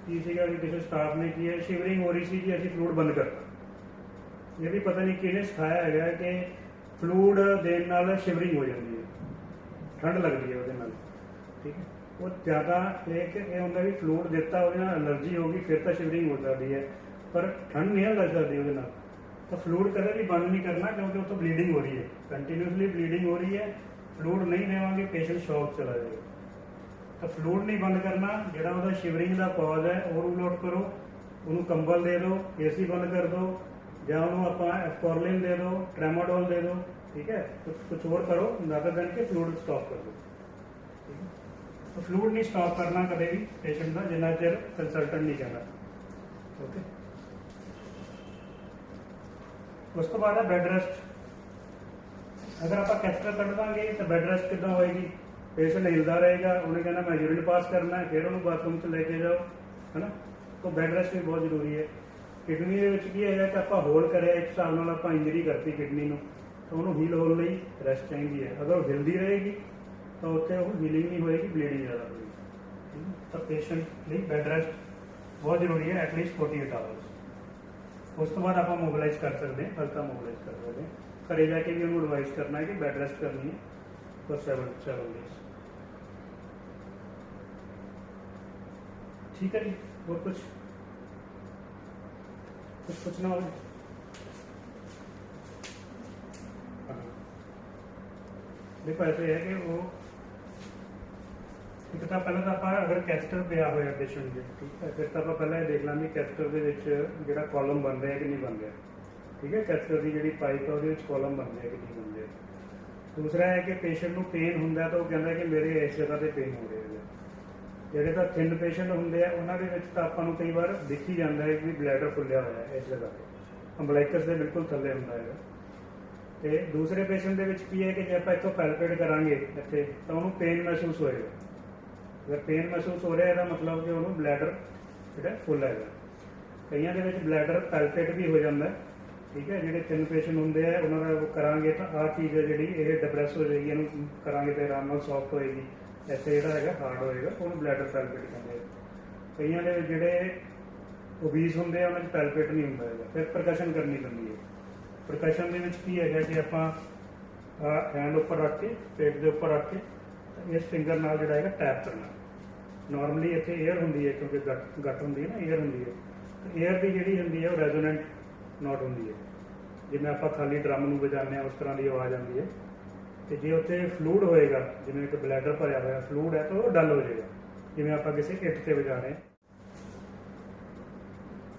की सीगा कि किसी स्टाफ ने की है, शिवरिंग हो रही सी कि असीं फ्लूड बंद करता। ये भी पता नहीं किहने सिखाया है कि फ्लूड देने नाल शिवरिंग हो जाती है, ठंड लगती है वो, ठीक है। वो ज़्यादा एक ये होंगे भी फ्लूड दिता वो एलर्जी होगी फिर तो शिवरिंग हो सकती है, पर ठंड नहीं लग सकती वो। तो फ्लूड कदे भी बंद नहीं करना, क्योंकि उसको ब्लीडिंग हो रही है, कंटीन्यूसली ब्लीडिंग हो रही है। फ्लूड नहीं देवांगे पेशेंट शॉक चला जाएगा। तो फ्लूड नहीं बंद करना, जोड़ा वो शिवरिंग का कॉज है वो रूल आउट करो, उन्होंने कंबल दे दो, AC बंद कर दो, या उन्होंने आप एस्कॉर्लिन दे दो, ट्रेमाडोल दे दो, ठीक है। कुछ और करो ज़्यादा दिन के फ्लूड स्टॉप कर दो, ठीक है। तो फ्लूड नहीं स्टॉप करना कभी भी पेशेंट का जिन्ना चिर कंसल्टेंट नहीं कहना, ओके। उस तो बाद है बैड रेस्ट। अगर आप कैस्टर कट देंगे तो बैड रेस्ट कितना होएगी, पेशेंट हिलता रहेगा, उन्हें कहना मैं यूरिन पास करना है, फिर उन्होंने बाथरूम से लेके जाओ, है ना। तो बैड रेस्ट भी बहुत जरूरी है। किडनी की है कि आप होल करें एक हिसाब नाल आप इंजरी करती किडनी को, तो उन्होंने हील होने लिए रेस्ट चाहिए है। अगर वो हिलती रहेगी तो उत्थे वो हीलिंग नहीं होएगी, ब्लीडिंग ज़्यादा होगी। तो पेशेंट लिए बैड रेस्ट बहुत जरूरी है, एटलीस्ट 48 आवर्स। उस तो बाद आप मोबिलाइज कर सकते हैं, हल्का मोबिलाइज कर सकते हैं। घरे जाके भी उन्होंने एडवाइस करना है कि बैड रेस्ट करनी है फॉर 7 डेज, ठीक है जी। और कुछ कुछ पूछना होगा? हाँ। देखो ऐसे है कि वो ਇੱਕ ਤਾਂ ਪਹਿਲਾਂ ਤਾਂ ਆਪਾਂ ਅਗਰ ਕੈਸਟਰ ਪਿਆ ਹੋਇਆ ਪੇਸ਼ੈਂਟ ਦੇ, ਠੀਕ ਹੈ, ਫਿਰ ਤਾਂ ਆਪਾਂ ਪਹਿਲਾਂ ਇਹ ਦੇਖ ਲਾਂਗੇ ਕੈਸਟਰ ਦੇ ਵਿੱਚ ਜਿਹੜਾ ਕਾਲਮ ਬਣ ਰਿਹਾ ਕਿ ਨਹੀਂ ਬਣ ਰਿਹਾ, ਠੀਕ ਹੈ। ਕੈਸਟਰ ਦੀ ਜਿਹੜੀ ਪਾਈਪ ਹੈ ਉਹਦੇ ਵਿੱਚ ਕਾਲਮ ਬਣ ਰਿਹਾ ਕਿ ਨਹੀਂ ਬਣ ਰਿਹਾ। ਦੂਸਰਾ ਹੈ ਕਿ ਪੇਸ਼ੈਂਟ ਨੂੰ ਪੇਨ ਹੁੰਦਾ ਤਾਂ ਉਹ ਕਹਿੰਦਾ ਕਿ ਮੇਰੇ ਇਸ ਜਗ੍ਹਾ ਤੇ ਪੇਨ ਹੋ ਰਿਹਾ ਹੈ। ਜਿਹੜੇ ਤਾਂ ਥਿਨ ਪੇਸ਼ੈਂਟ ਹੁੰਦੇ ਆ ਉਹਨਾਂ ਦੇ ਵਿੱਚ ਤਾਂ ਆਪਾਂ ਨੂੰ ਕਈ ਵਾਰ ਦਿਖ ਹੀ ਜਾਂਦਾ ਹੈ ਕਿ ਬਲੈਡਰ ਫੁੱਲਿਆ ਹੋਇਆ ਹੈ ਇਸ ਜਗ੍ਹਾ ਤੇ, ਅੰਬਲਾਈਕਸ ਦੇ ਬਿਲਕੁਲ ਥੱਲੇ ਹੁੰਦਾ ਹੈਗਾ। ਤੇ ਦੂਸਰੇ ਪੇਸ਼ੈਂਟ ਦੇ ਵਿੱਚ ਕੀ ਹੈ ਕਿ ਜੇ ਆਪਾਂ ਇੱਥੋਂ ਪੈਲਪੇਟ ਕਰਾਂਗੇ ਇੱਥੇ ਤਾਂ ਉਹਨੂੰ ਪੇਨ ਮਹਿਸੂਸ ਹੋਏਗਾ। ਅਗਰ ਪੇਨ ਮਹਿਸੂਸ ਹੋ ਰਿਹਾ ਇਹਦਾ ਮਤਲਬ ਕਿ ਉਹਨੂੰ ਬਲੈਡਰ ਜਿਹੜਾ ਫੁੱਲ ਹੈਗਾ। ਕਈਆਂ ਦੇ ਵਿੱਚ ਬਲੈਡਰ ਪੈਲਪੇਟ ਵੀ ਹੋ ਜਾਂਦਾ, ਠੀਕ ਹੈ। ਜਿਹੜੇ ਤਿੰਨ ਪੇਸ਼ੈਂਟ ਹੁੰਦੇ ਆ ਉਹਨਾਂ ਦਾ ਉਹ ਕਰਾਂਗੇ ਤਾਂ ਆਹ ਚੀਜ਼ ਹੈ ਜਿਹੜੀ ਇਹ ਡਿਪਰੈਸ ਹੋ ਜਾਏਗੀ, ਇਹਨੂੰ ਕਰਾਂਗੇ ਤਾਂ ਆਰਾਮ ਨਾਲ ਸੌਫਟ ਹੋਏਗੀ। ਇੱਥੇ ਜਿਹੜਾ ਹੈਗਾ ਹਾਰਡ ਹੋਏਗਾ, ਉਹਨੂੰ ਬਲੈਡਰ ਪੈਲਪੇਟ ਕਹਿੰਦੇ ਆ। ਕਈਆਂ ਦੇ ਵਿੱਚ ਜਿਹੜੇ ਓਬੀਸ ਹੁੰਦੇ ਆ ਉਹਨਾਂ 'ਚ ਪੈਲਪੇਟ ਨਹੀਂ ਹੁੰਦਾ ਹੈਗਾ, ਫਿਰ ਪ੍ਰਕਸ਼ਨ ਕਰਨੀ ਪੈਂਦੀ ਹੈ। ਪ੍ਰਕਸ਼ਨ ਦੇ ਵਿੱਚ ਕੀ ਹੈਗਾ ਕਿ ਆਪਾਂ ਹੈਂਡ ਉੱਪਰ ਰੱਖ ਕੇ, ਪੇਟ ਦੇ ਉੱਪਰ ਰੱਖ ਕੇ ਇਸ ਫਿੰਗਰ ਨਾਲ ਜਿਹੜਾ ਹੈਗਾ ਟੈਪ ਕਰਨਾ। ਨਾਰਮਲੀ ਇੱਥੇ 에ਅਰ ਹੁੰਦੀ ਹੈ ਕਿਉਂਕਿ ਗੱਟ ਹੁੰਦੀ ਹੈ ਨਾ, 에ਅਰ ਹੁੰਦੀ ਹੈ। 에ਅਰ ਦੀ ਜਿਹੜੀ ਹੁੰਦੀ ਹੈ ਉਹ ਰੈਜ਼ੋਨੈਂਟ ਨੋਟ ਹੁੰਦੀ ਹੈ। ਜਿਵੇਂ ਆਪਾਂ ਖਾਲੀ ਡਰਮ ਨੂੰ ਵਜਾਉਂਦੇ ਹਾਂ ਉਸ ਤਰ੍ਹਾਂ ਦੀ ਆਵਾਜ਼ ਆਉਂਦੀ ਹੈ। ਤੇ ਜੇ ਉੱਥੇ ਫਲੂਡ ਹੋਏਗਾ, ਜਿਵੇਂ ਇੱਕ ਬਲੈਡਰ ਭਰਿਆ ਹੋਇਆ ਫਲੂਡ ਹੈ ਤਾਂ ਉਹ ਡਲ ਹੋ ਜਾਏਗਾ। ਜਿਵੇਂ ਆਪਾਂ ਕਿਸੇ ਇੱਟ ਤੇ ਵਜਾ ਰਹੇ हैं,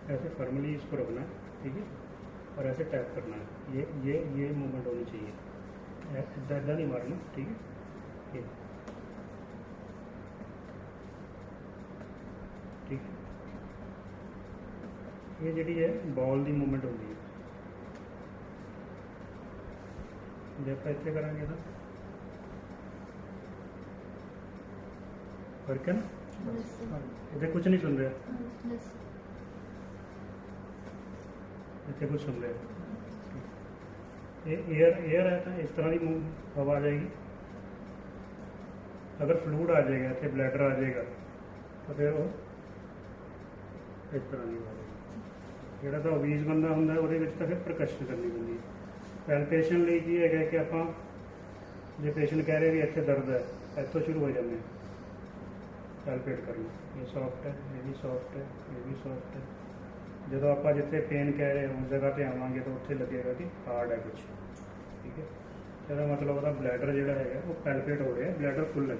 ऐसे फॉर्मली इसको रखना है, ठीक है, और ऐसे टैप करना है। ये मूवमेंट होनी चाहिए, इधर नहीं मारना, ठीक है, ठीक है। ये जी है बॉल की मूवमेंट होती है। जो आप इतने करा ना फर्क है ना, इधर कुछ नहीं सुन रहे, इतने कुछ सुन रहे हैं। एयर है तो इस तरह की हवा आ जाएगी। अगर फ्लूड आ जाएगा तो ब्लैडर आ जाएगा तो फिर वो इस तरह नहीं होगा। जोड़ा तो ओबीज बंदा होंगे वो तो फिर प्रकशन करनी पैंती है। पैल्पेशन लिए की है कि आप जो पेशेंट कह रहे भी इतने दर्द है, इतों शुरू हो जाते हैं पैल्पेट करना। ये सॉफ्ट है, ये भी सॉफ्ट है, ये भी सॉफ्ट है। जो आप जिथे पेन कह रहे उस जगह पर आवेंगे तो उत्थे लगेगा कि हार्ड है कुछ, ठीक है। इसका मतलब ब्लैडर जोड़ा है वो पैल्पेट हो रहा है, ब्लैडर फुल है।